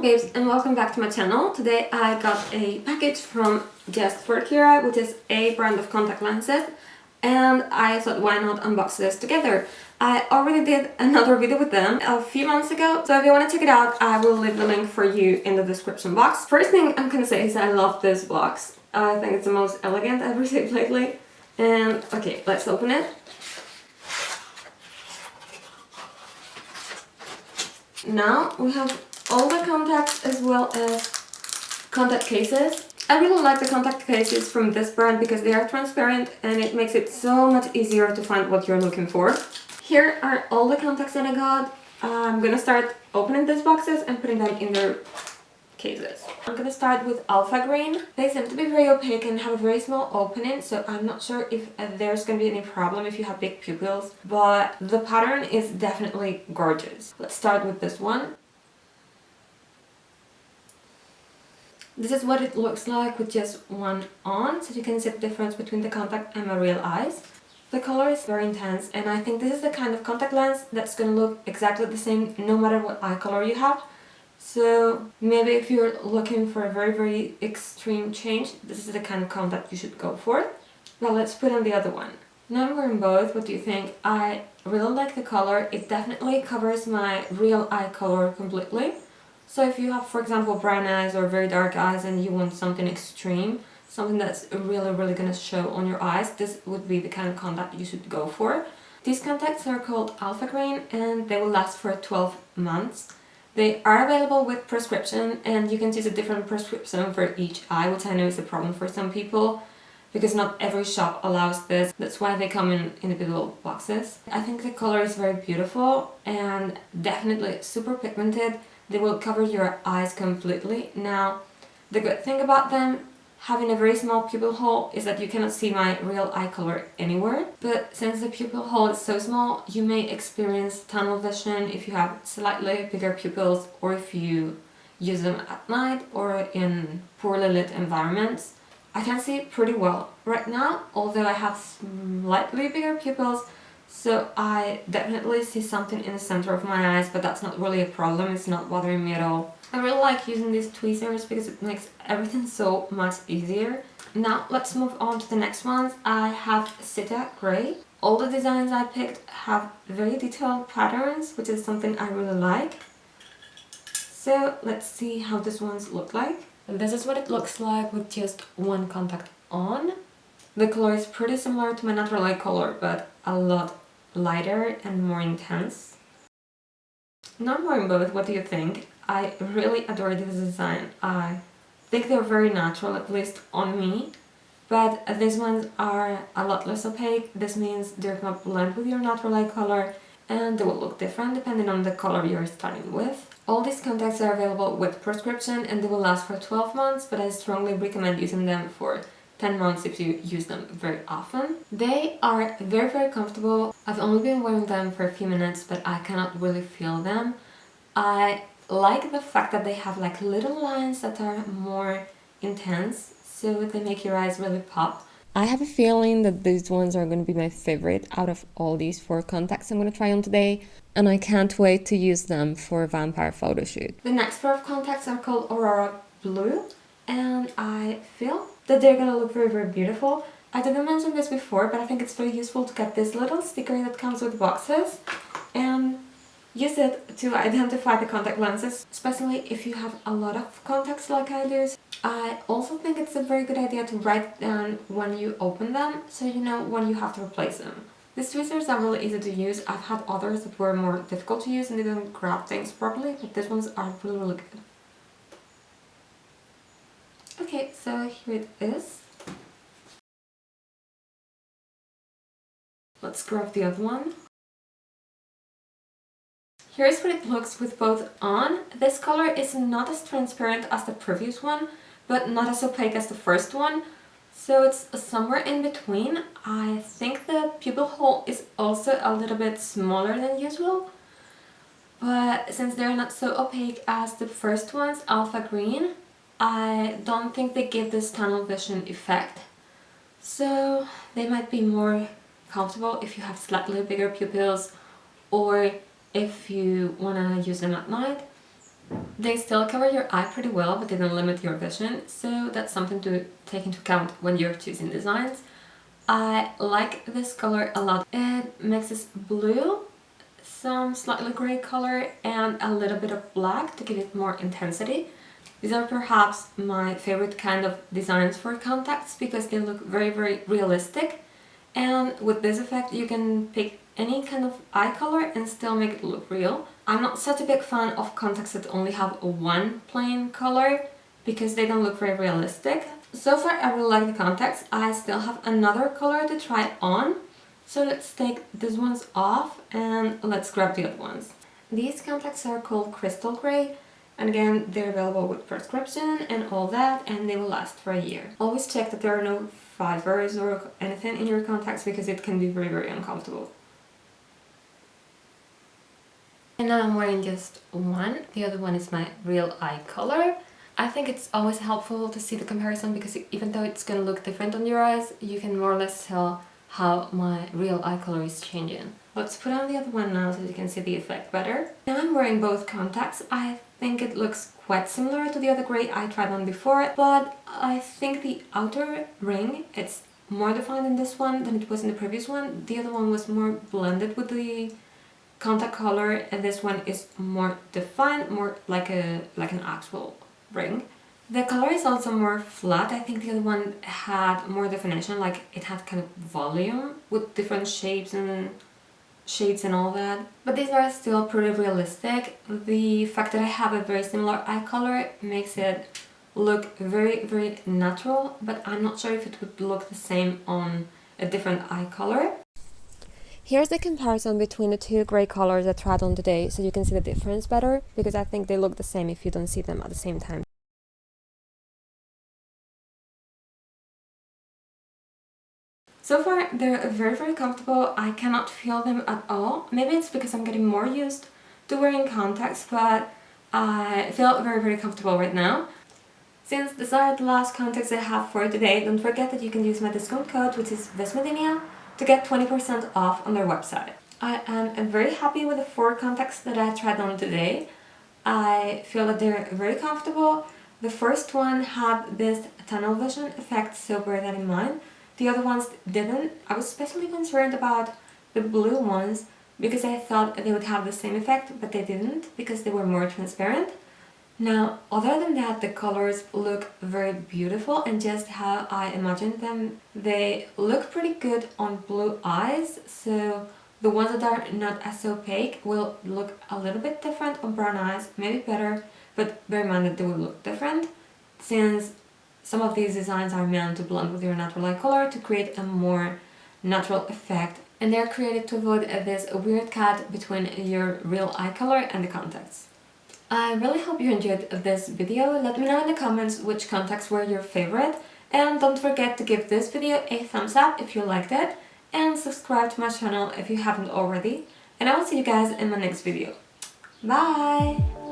Babes, and welcome back to my channel. Today I got a package from JUST4KIRA, which is a brand of contact lenses, and I thought why not unbox this together. I already did another video with them a few months ago, so if you want to check it out, I will leave the link for you in the description box. First thing I'm gonna say is I love this box. I think it's the most elegant I've received lately. And okay, let's open it. Now we have all the contacts as well as contact cases. I really like the contact cases from this brand because they are transparent and it makes it so much easier to find what you're looking for. Here are all the contacts that I got. I'm gonna start opening these boxes and putting them in their cases. I'm gonna start with Alpha Green. They seem to be very opaque and have a very small opening, so I'm not sure if there's gonna be any problem if you have big pupils, but the pattern is definitely gorgeous. Let's start with this one. This is what it looks like with just one on, so you can see the difference between the contact and my real eyes. The color is very intense, and I think this is the kind of contact lens that's gonna look exactly the same no matter what eye color you have. So maybe if you're looking for a very extreme change, this is the kind of contact you should go for. Now let's put on the other one. Now I'm wearing both. What do you think? I really like the color. It definitely covers my real eye color completely. So if you have, for example, brown eyes or very dark eyes and you want something extreme, something that's really gonna show on your eyes, this would be the kind of contact you should go for. These contacts are called Alpha Green and they will last for 12 months. They are available with prescription and you can choose a different prescription for each eye, which I know is a problem for some people because not every shop allows this. That's why they come in individual boxes. I think the color is very beautiful and definitely super pigmented. They will cover your eyes completely. Now, the good thing about them having a very small pupil hole is that you cannot see my real eye color anywhere. But since the pupil hole is so small, you may experience tunnel vision if you have slightly bigger pupils or if you use them at night or in poorly lit environments. I can see pretty well right now, although I have slightly bigger pupils. So I definitely see something in the center of my eyes, but that's not really a problem. It's not bothering me at all. I really like using these tweezers because it makes everything so much easier. Now let's move on to the next ones. I have Cita Grey. All the designs I picked have very detailed patterns, which is something I really like. So let's see how these ones look like. This is what it looks like with just one contact on. The color is pretty similar to my natural eye color, but a lot lighter and more intense. Now I'm wearing both. What do you think? I really adore this design. I think they're very natural, at least on me, but these ones are a lot less opaque. This means they're gonna blend with your natural eye color and they will look different depending on the color you're starting with. All these contacts are available with prescription and they will last for 12 months, but I strongly recommend using them for 10 months if you use them very often. They are very comfortable. I've only been wearing them for a few minutes, but I cannot really feel them. I like the fact that they have like little lines that are more intense, so they make your eyes really pop. I have a feeling that these ones are going to be my favorite out of all these 4 contacts I'm going to try on today, and I can't wait to use them for a vampire photo shoot. The next pair of contacts are called Aurora Blue, and I feel that they're gonna look very beautiful. I didn't mention this before, but I think it's very useful to get this little sticker that comes with boxes and use it to identify the contact lenses, especially if you have a lot of contacts like I do. I also think it's a very good idea to write down when you open them, so you know when you have to replace them. These tweezers are really easy to use. I've had others that were more difficult to use and they didn't grab things properly, but these ones are really good. Okay, so here it is. Let's grab the other one. Here's what it looks with both on. This color is not as transparent as the previous one, but not as opaque as the first one. So it's somewhere in between. I think the pupil hole is also a little bit smaller than usual, but since they're not so opaque as the first ones, Alpha Green, I don't think they give this tunnel vision effect. So they might be more comfortable if you have slightly bigger pupils or if you want to use them at night. They still cover your eye pretty well, but they don't limit your vision, so that's something to take into account when you're choosing designs. I like this color a lot. It mixes blue, some slightly grey color, and a little bit of black to give it more intensity. These are perhaps my favorite kind of designs for contacts because they look very, very realistic. And with this effect you can pick any kind of eye color and still make it look real. I'm not such a big fan of contacts that only have one plain color because they don't look very realistic. So far I really like the contacts. I still have another color to try on. So let's take these ones off and let's grab the other ones. These contacts are called Crystal Grey. And again, they're available with prescription and all that, and they will last for a year. Always check that there are no fibers or anything in your contacts because it can be very, very uncomfortable. And now I'm wearing just one. The other one is my real eye color. I think it's always helpful to see the comparison because even though it's gonna look different on your eyes, you can more or less tell how my real eye color is changing. Let's put on the other one now so you can see the effect better. Now I'm wearing both contacts. I think it looks quite similar to the other grey I tried on before, but I think the outer ring, it's more defined in this one than it was in the previous one. The other one was more blended with the contact color, and this one is more defined, more like an actual ring. The color is also more flat. I think the other one had more definition, like it had kind of volume with different shapes and shades and all that. But these are still pretty realistic. The fact that I have a very similar eye color makes it look very, very natural, but I'm not sure if it would look the same on a different eye color. Here's the comparison between the two grey colors I tried on today, so you can see the difference better, because I think they look the same if you don't see them at the same time. So far, they're very, very comfortable. I cannot feel them at all. Maybe it's because I'm getting more used to wearing contacts, but I feel very, very comfortable right now. Since these are the last contacts I have for today, don't forget that you can use my discount code, which is Vesmedinia, to get 20% off on their website. I am very happy with the 4 contacts that I tried on today. I feel that they're very comfortable. The first one had this tunnel vision effect, so bear that in mind. The other ones didn't. I was especially concerned about the blue ones because I thought they would have the same effect, but they didn't because they were more transparent. Now, other than that, the colors look very beautiful and just how I imagined them. They look pretty good on blue eyes, so the ones that are not as opaque will look a little bit different on brown eyes, maybe better, but bear in mind that they will look different since some of these designs are meant to blend with your natural eye color to create a more natural effect, and they're created to avoid this weird cut between your real eye color and the contacts. I really hope you enjoyed this video. Let me know in the comments which contacts were your favorite, and don't forget to give this video a thumbs up if you liked it, and subscribe to my channel if you haven't already, and I will see you guys in my next video. Bye!